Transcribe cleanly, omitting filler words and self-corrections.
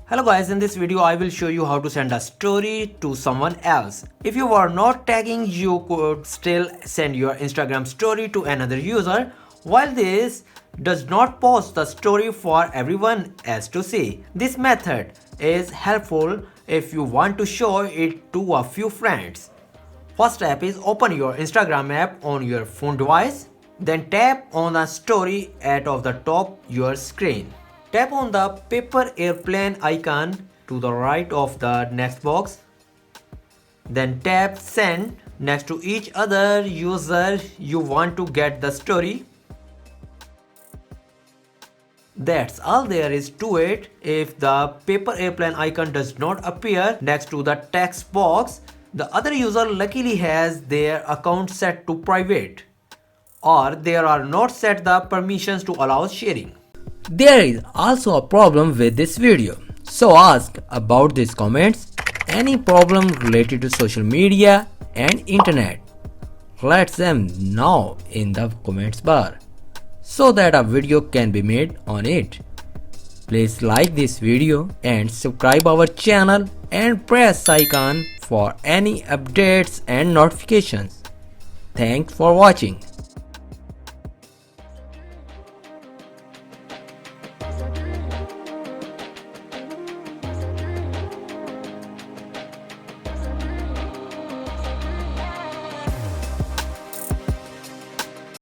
Hello guys, in this video I will show you how to send a story to someone else. If you are not tagging, you could still send your Instagram story to another user. While this does not post the story for everyone else to see. This method is helpful if you want to show it to a few friends. First step is open your Instagram app on your phone device. Then tap on the story at of the top your screen. Tap on the paper airplane icon to the right of the next box. Then tap send next to each other user you want to get the story. That's all there is to it. If the paper airplane icon does not appear next to the text box, the other user luckily has their account set to private, or there are not set the permissions to allow sharing. There is also a problem with this video, so ask about these comments any problem related to social media and internet. Let them know in the comments bar so that a video can be made on it. Please like this video and subscribe our channel and press icon for any updates and notifications. Thanks for watching.